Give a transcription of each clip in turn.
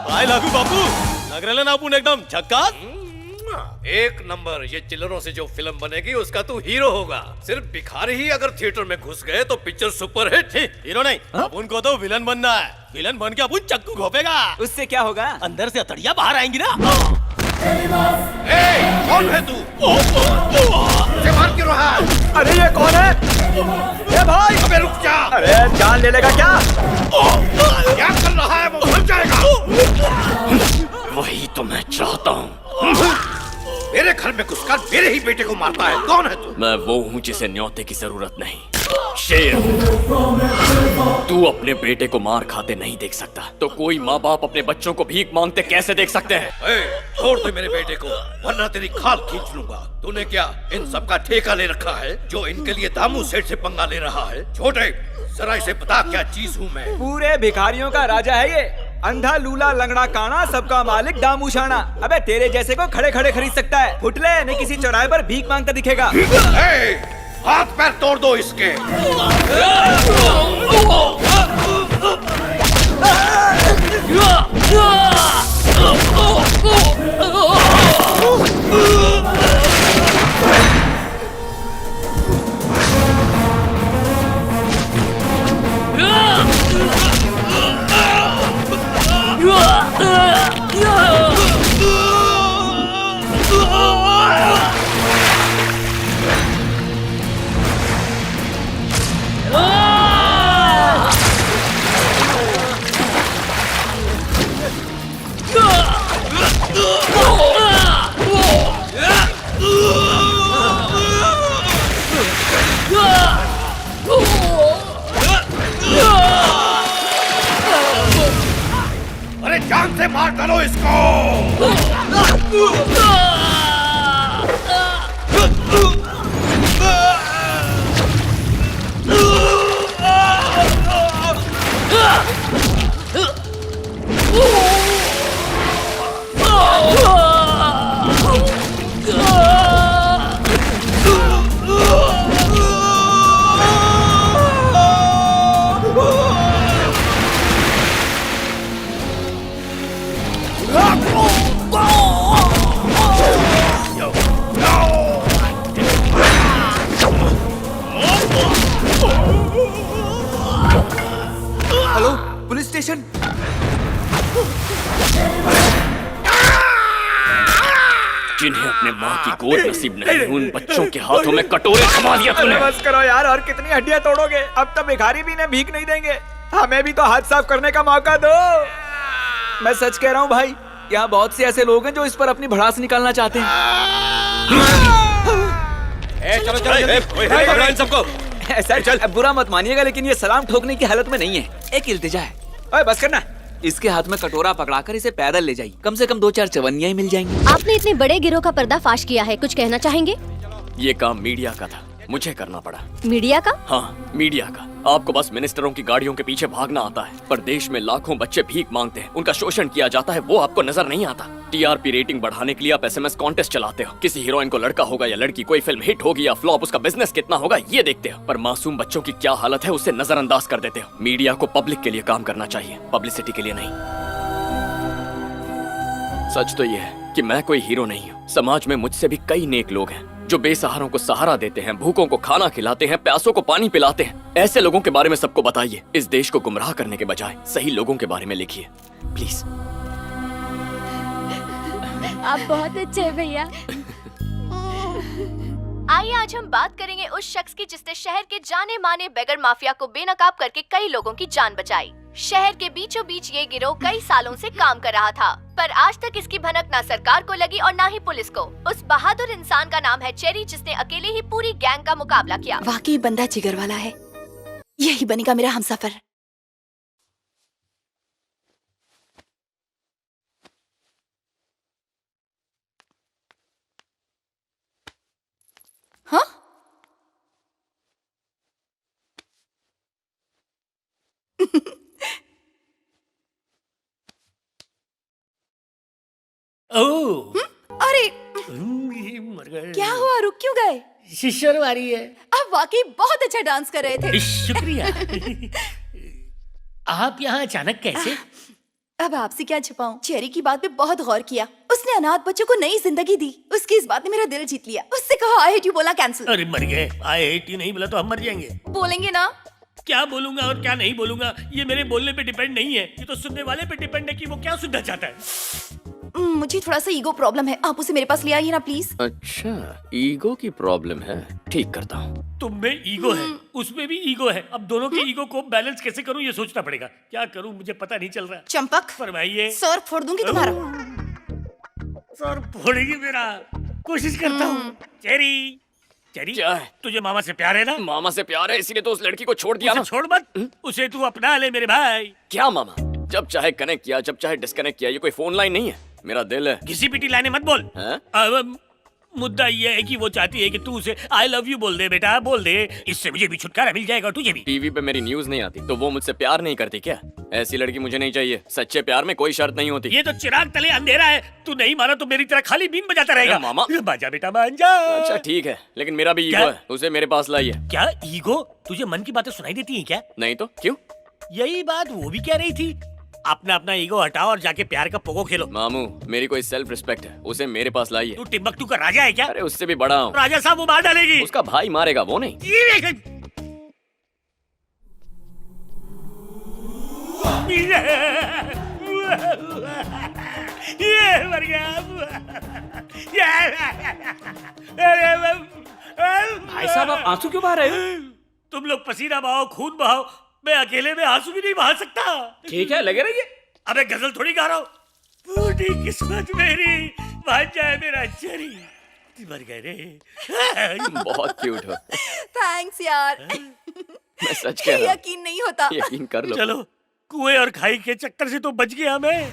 काय लागू बापू, लग रहा ना आपण एकदम झक्कास। एक नंबर। ये चिल्लरों से जो फिल्म बनेगी उसका तू हीरो होगा। सिर्फ भिखारी ही अगर थिएटर में घुस गए तो पिक्चर सुपर हिट। हीरो नहीं, अपन को तो विलन बनना है। विलन बन के अपन चक्कू घोपेगा। उससे क्या होगा? अंदर से अतड़िया बाहर आएंगी ना। कौन है तू? मुझे मार क्यों रहा है? अरे ये कौन है? ये भाई! अबे रुक जा! अरे जान ले लेगा क्या? क्या कर रहा है? वो मर जाएगा। वही तो मैं चाहता हूँ। मेरे घर में घुसकर मेरे ही बेटे को मारता है। कौन है तू? मैं वो हूँ जिसे न्योते की जरूरत नहीं। शेर तू अपने बेटे को मार खाते नहीं देख सकता, तो कोई माँ बाप अपने बच्चों को भीख मांगते कैसे देख सकते हैं? छोड़ दे मेरे बेटे को, वरना तेरी खाल खींच लूंगा। तूने क्या इन सब का ठेका ले रखा है जो इनके लिए दामू सेठ से पंगा ले रहा है? छोटे, जरा इसे बता क्या चीज हूँ मैं? पूरे भिखारियों का राजा है ये। अंधा लूला लंगड़ा काना, सबका मालिक दामू शाना। अबे तेरे जैसे को खड़े खड़े खरीद सकता है। फुटले नहीं किसी चौराहे पर भीख मांगता दिखेगा। हाथ पैर तोड़ दो इसके। अरे जान से मार डालो इसको। Hello, police station. जिन्हें अपने माँ की गोद नसीब नहीं, उन बच्चों के हाथों में कटोरे थमा दिया तूने। बस करो यार, और कितनी हड्डियां तोड़ोगे? अब तो भिखारी भी ने भीख नहीं देंगे। हमें भी तो हाथ साफ करने का मौका दो। मैं सच कह रहा हूँ भाई, यहाँ बहुत से ऐसे लोग हैं जो इस पर अपनी भड़ास निकालना चाहते हैं। चलो चलो सबको। सर बुरा मत मानिएगा, लेकिन ये सलाम ठोकने की हालत में नहीं है। एक इल्तिजा है। ओए बस करना। इसके हाथ में कटोरा पकड़ाकर इसे पैदल ले जाइए। कम से कम 2-4 चवन्नियां ही मिल जाएंगी। आपने इतने बड़े गिरोह का पर्दाफाश किया है, कुछ कहना चाहेंगे? ये काम मीडिया का था, मुझे करना पड़ा। मीडिया का? हाँ, मीडिया का। आपको बस मिनिस्टरों की गाड़ियों के पीछे भागना आता है, पर देश में लाखों बच्चे भीख मांगते हैं, उनका शोषण किया जाता है, वो आपको नजर नहीं आता। टीआरपी रेटिंग बढ़ाने के लिए आप एसएमएस कॉन्टेस्ट चलाते हो। किसी हीरोइन को लड़का होगा या लड़की, कोई फिल्म हिट होगी या फ्लॉप, उसका बिजनेस कितना होगा ये देखते हो। पर मासूम बच्चों की क्या हालत है उसे नजरअंदाज कर देते हो। मीडिया को पब्लिक के लिए काम करना चाहिए, पब्लिसिटी के लिए नहीं। सच तो ये है कि मैं कोई हीरो नहीं हूँ। समाज में मुझसे भी कई नेक लोग हैं जो बेसहारों को सहारा देते हैं, भूखों को खाना खिलाते हैं, प्यासों को पानी पिलाते हैं। ऐसे लोगों के बारे में सबको बताइए। इस देश को गुमराह करने के बजाय सही लोगों के बारे में लिखिए प्लीज। आप बहुत अच्छे हैं भैया। आइए आज हम बात करेंगे उस शख्स की जिसने शहर के जाने माने बेगर माफिया को बेनकाब करके कई लोगों की जान बचाई। शहर के बीचों बीच ये गिरोह कई सालों से काम कर रहा था, पर आज तक इसकी भनक ना सरकार को लगी और ना ही पुलिस को। उस बहादुर इंसान का नाम है चेरी, जिसने अकेले ही पूरी गैंग का मुकाबला किया। वाकई बंदा जिगर वाला है। यही बनेगा मेरा हमसफर। हाँ? ओह अरे ये मर गए। क्या हुआ, रुक क्यों गए? शिशर वाली है। आप वाकई बहुत अच्छा डांस कर रहे थे। शुक्रिया। आप यहाँ अचानक कैसे? अब आपसे क्या छुपाऊं? चेरी की बात पे बहुत गौर किया। उसने अनाथ बच्चों को नई जिंदगी दी। उसकी इस बात ने मेरा दिल जीत लिया। उससे कहा आई हेट यू बोला कैंसिल। अरे मर गए, आई हेट यू नहीं बोला तो हम मर जाएंगे। बोलेंगे ना? क्या बोलूंगा और क्या नहीं बोलूंगा ये मेरे बोलने पे डिपेंड नहीं है, ये तो सुनने वाले पे डिपेंड है कि वो क्या सुनना चाहता है। मुझे थोड़ा सा ईगो प्रॉब्लम है, आप उसे मेरे पास ले आइए ना प्लीज। अच्छा, ईगो की प्रॉब्लम है, ठीक करता हूँ। तुम में ईगो है, उसमें भी ईगो है। अब दोनों के ईगो को बैलेंस कैसे करूं ये सोचना पड़ेगा। क्या करूं मुझे पता नहीं चल रहा। चंपक, फरमाइए। सर फोड़ दूंगी तुम्हारा। सर फोड़ेगी मेरा, कोशिश करता हूँ। चेरी, चेरी क्या है? तुझे मामा से प्यार है ना? मामा से प्यार है, इसीलिए तो उस लड़की को छोड़ दिया उसे ना। छोड़ मत, उसे तू अपना ले मेरे भाई। क्या मामा, जब चाहे कनेक्ट किया, जब चाहे डिस्कनेक्ट किया, ये कोई फोन लाइन नहीं है, मेरा दिल है। घिसी पिटी लाने मत बोल। हैं? अब मुद्दा ये है कि वो चाहती है कि तू उसे आई लव यू बोल दे बेटा, बोल दे। इससे मुझे भी छुटकारा मिल जाएगा और तुझे भी। टीवी पे मेरी न्यूज नहीं आती तो वो मुझसे प्यार नहीं करती क्या? ऐसी लड़की मुझे नहीं चाहिए। सच्चे प्यार में कोई शर्त नहीं होती। ये तो चिराग तले अंधेरा है, तू नहीं माना तो मेरी तरह खाली बीन बजाता रहेगा। अरे मामा। बाजा बेटा मान जा। अच्छा ठीक है, लेकिन मेरा भी ईगो क्या? है, उसे मेरे पास लाइए। क्या ईगो? तुझे मन की बातें सुनाई देती हैं क्या? नहीं तो क्यों? यही बात वो भी कह रही थी। अपना अपना ईगो हटाओ और जाके प्यार का पोगो खेलो। मामू, मेरी कोई सेल्फ रिस्पेक्ट है, उसे मेरे पास लाइए। तू टिम्बकटू का राजा है क्या? अरे उससे भी बड़ा हूँ। राजा साहब वो मार डालेगी। उसका भाई मारेगा, वो नहीं। ये मर गया। भाई साहब, आप आंसू क्यों बहा रहे हो? तुम लोग पसीना बहाओ, खून बहाओ, मैं अकेले में आंसू भी नहीं बहा सकता। ठीक है, लगे रहिए। अबे गजल थोड़ी गा रहा हूँ। टूटी किस्मत मेरी, भाग जाए मेरा चेरी। मर गए रे। बहुत क्यूट हो। थैंक्स यार। मैं सच कह रहा हूँ। यकीन नहीं होता। यकीन कर लो। चलो, कुएं और खाई के चक्कर से तो बच गया मैं।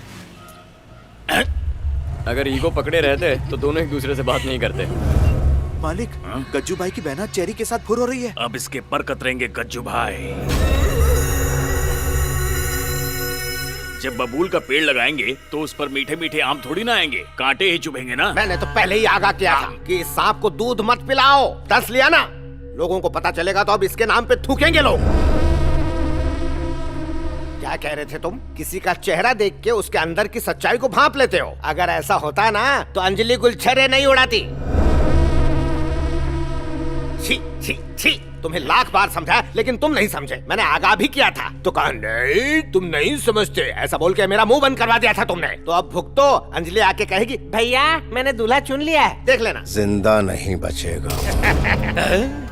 अगर ईगो पकड़े रहते तो दोनों एक दूसरे से बात नहीं करते। मालिक, गज्जू भाई की बहना चेरी के साथ फुर हो रही है। अब इसके पर कतरेंगे गज्जू भाई। जब बबूल का पेड़ लगाएंगे तो उस पर मीठे मीठे आम थोड़ी ना आएंगे, कांटे ही चुभेंगे ना। मैंने तो पहले ही आगाह किया था कि इस सांप को दूध मत पिलाओ। दस लिया ना? लोगों को पता चलेगा तो अब इसके नाम पे थूकेंगे लोग। क्या कह रहे थे तुम? किसी का चेहरा देख के उसके अंदर की सच्चाई को भांप लेते हो। अगर ऐसा होता ना तो अंजलि गुलछरे नहीं उड़ाती। छी छी छी, तुम्हें लाख बार समझाया लेकिन तुम नहीं समझे। मैंने आगाह भी किया था तो कहा नहीं तुम नहीं समझते, ऐसा बोल के मेरा मुंह बंद करवा दिया था तुमने। तो अब भुगतो। अंजलि आके कहेगी भैया मैंने दूल्हा चुन लिया है, देख लेना। जिंदा नहीं बचेगा।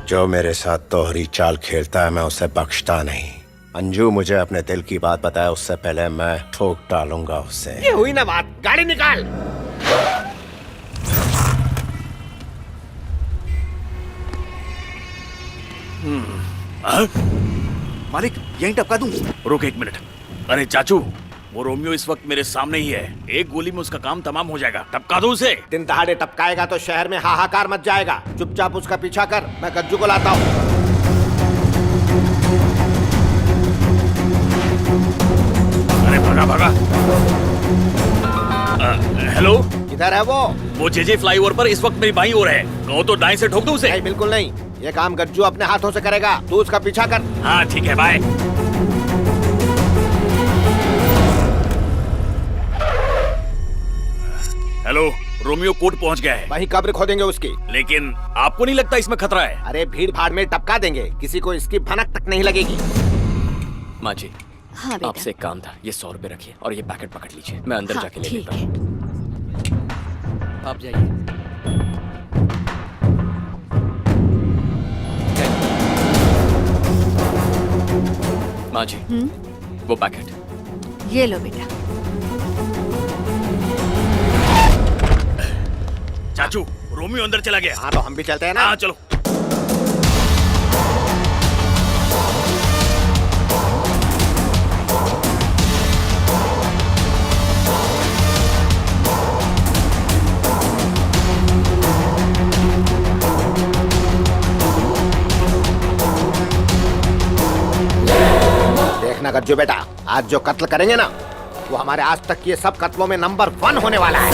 जो मेरे साथ तोहरी चाल खेलता है मैं उसे बख्शता नहीं। अंजू मुझे अपने दिल की बात बताए उससे पहले मैं ठोक डालूंगा उससे। ये हुई ना बात, गाड़ी निकाल। मालिक, यहीं टपका दूं? रुक एक मिनट। अरे चाचू, वो रोमियो इस वक्त मेरे सामने ही है। एक गोली में उसका काम तमाम हो जाएगा। टपका दो उसे। दिन दहाड़े टपकाएगा तो शहर में हाहाकार मच जाएगा। चुपचाप उसका पीछा कर, मैं गज्जू को लाता हूँ। अरे भागा भागा। हेलो, किधर है वो जेजे फ्लाईओवर पर इस वक्त मेरी बाईं ओर है। कहो तो दाएं से ठोक दो उसे। नहीं, बिल्कुल नहीं। ये काम गज्जू अपने हाथों से करेगा, तू उसका पीछा कर। हाँ ठीक है, बाय। हेलो, रोमियो कोर्ट पहुंच गया है। वहीं कब्र खोदेंगे उसकी। लेकिन आपको नहीं लगता इसमें खतरा है? अरे भीड़ भाड़ में टपका देंगे, किसी को इसकी भनक तक नहीं लगेगी। माँ जी, हाँ बेटा। आपसे एक काम था। ये 100 रुपए रखिए और ये पैकेट पकड़ लीजिए, मैं अंदर हाँ, जाके ले ठीक लेता है। हूँ। आप जाइए। माँ जी, वो पैकेट। ये लो बेटा। चाचू, रोमियो अंदर चला गया। हाँ तो हम भी चलते हैं ना। हाँ चलो। देखना गज्जू बेटा, आज जो कत्ल करेंगे ना वो हमारे आज तक के सब कत्लों में नंबर 1 होने वाला है।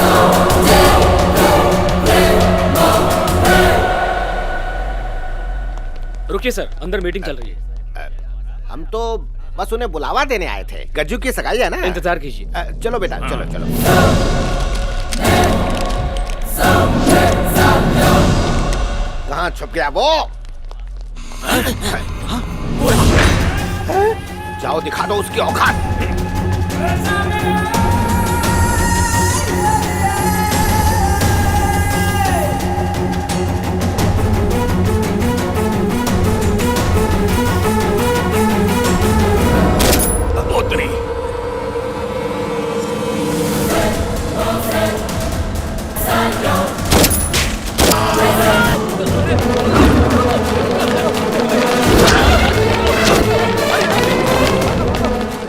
रुकिए सर, अंदर मीटिंग चल रही है। हम तो बस उन्हें बुलावा देने आए थे। गज्जू की सगाई है ना। इंतजार कीजिए। चलो बेटा, चलो चलो। कहाँ छुप गया वो? जाओ दिखा दो उसकी औकात। उतरी।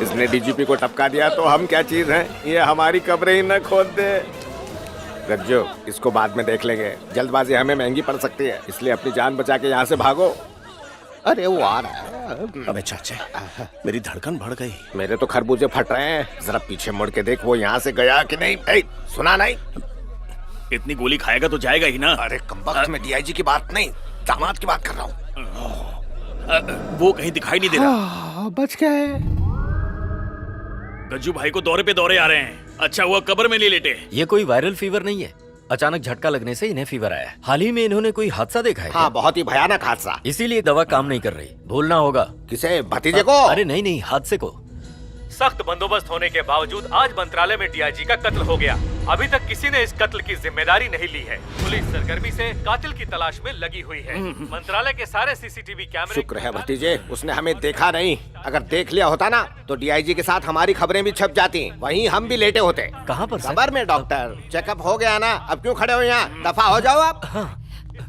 इसने डीजीपी को टपका दिया तो हम क्या चीज हैं? ये हमारी कब्रें ही न खोद दे। गज्जू, इसको बाद में देख लेंगे। जल्दबाजी हमें महंगी पड़ सकती है, इसलिए अपनी जान बचा के यहाँ से भागो। अरे वो आ रहा है। अबे चाचा, मेरी धड़कन बढ़ गई। मेरे तो खरबूजे फट रहे हैं। जरा पीछे मुड़ के देख वो यहाँ से गया कि नहीं। सुना नहीं? इतनी गोली खाएगा तो जाएगा ही ना। अरे कमबख्त में डीआईजी की बात नहीं, दामाद की बात कर रहा हूँ। वो कहीं दिखाई नहीं दे रहा। बच गए। गज्जू भाई को दौरे पे दौरे आ रहे हैं। अच्छा हुआ कब्र में नहीं लेटे। ये कोई वायरल फीवर नहीं है, अचानक झटका लगने से इन्हें फीवर आया। हाल ही में इन्होंने कोई हादसा देखा है? हाँ, बहुत ही भयानक हादसा। इसीलिए दवा काम नहीं कर रही। भूलना होगा। किसे? भतीजे को? अरे नहीं नहीं, हादसे को। सख्त बंदोबस्त होने के बावजूद आज मंत्रालय में डीआईजी का कत्ल हो गया। अभी तक किसी ने इस कत्ल की जिम्मेदारी नहीं ली है। पुलिस सरगर्मी से कातिल की तलाश में लगी हुई है। मंत्रालय के सारे सीसीटीवी कैमरे। शुक्र है भतीजे, उसने हमें देखा नहीं। अगर देख लिया होता ना तो डीआईजी के साथ हमारी खबरें भी छप जाती, वहीं हम भी लेटे होते। कहाँ पर सर? खबर में डॉक्टर। चेकअप हो गया ना, अब क्यों खड़े हो यहाँ? दफा हो जाओ आप।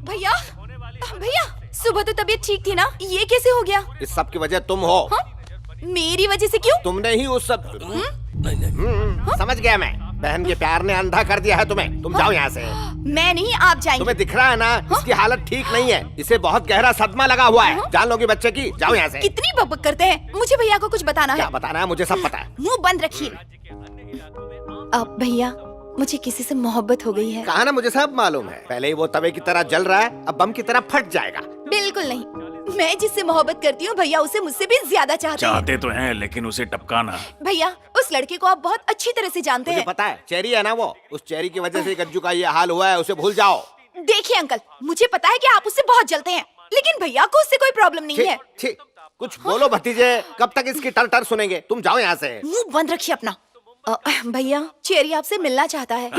भैया, भैया, सुबह तो तबीयत ठीक थी ना, ये कैसे हो गया? इस सब की वजह तुम हो। मेरी वजह से क्यों? तुमने ही उस सब। समझ गया मैं। बहन के प्यार ने अंधा कर दिया है तुम्हें। तुम जाओ यहाँ से। मैं नहीं, आप जाएंगे। तुम्हें दिख रहा है ना, इसकी हालत ठीक नहीं है। इसे बहुत गहरा सदमा लगा हुआ है। जान लोगी बच्चे की। जाओ यहाँ से। कितनी बकबक करते हैं। मुझे भैया को कुछ बताना क्या है। बताना है? मुझे सब पता है। मुंह बंद रखिए। अब भैया, मुझे किसी से मोहब्बत हो गई है। कहा ना, मुझे सब मालूम है। पहले ही वो तवे की तरह जल रहा है, अब बम की तरह फट जाएगा। बिल्कुल नहीं, मैं जिससे मोहब्बत करती हूँ भैया उसे मुझसे भी ज्यादा चाहते तो हैं, लेकिन उसे टपकाना। भैया, उस लड़के को आप बहुत अच्छी तरह से जानते मुझे हैं। पता है, चेरी है ना वो। उस चेरी की वजह से गज्जू का ये हाल हुआ है। उसे भूल जाओ। देखिए अंकल, मुझे पता है कि आप उससे बहुत जलते हैं, लेकिन भैया को उससे कोई प्रॉब्लम नहीं है। ठीक, कुछ बोलो भतीजे। कब तक इसकी टर टर सुनेंगे? तुम जाओ यहाँ से। मुंह बंद रखिए अपना। भैया, चेरी आपसे मिलना चाहता है।